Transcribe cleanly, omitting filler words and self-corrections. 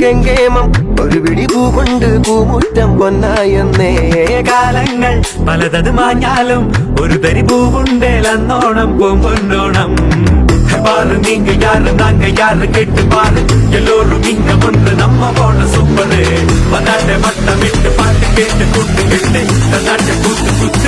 കെങ്കേമം ഒരു പിടി പൂ കൊണ്ട് പൂമുറ്റം പൊന്നായെന്നേ. കാലങ്ങൾ പലതത് മാഞ്ഞാലും ഒരു തരി പൂവുണ്ടേലന്നോണം പൂമ്പൊന്നോണം. பாரு நீங்க யாரு நாங்க யாரு கேட்டு பாரு, எல்லோரும் இங்க ஒன்று நம்ம போன சூப்பரு. வந்தாட்ட மட்டம் விட்டு பாட்டு கேட்டு கூட்டு கேட்டு நாட்டு கூத்து குத்து.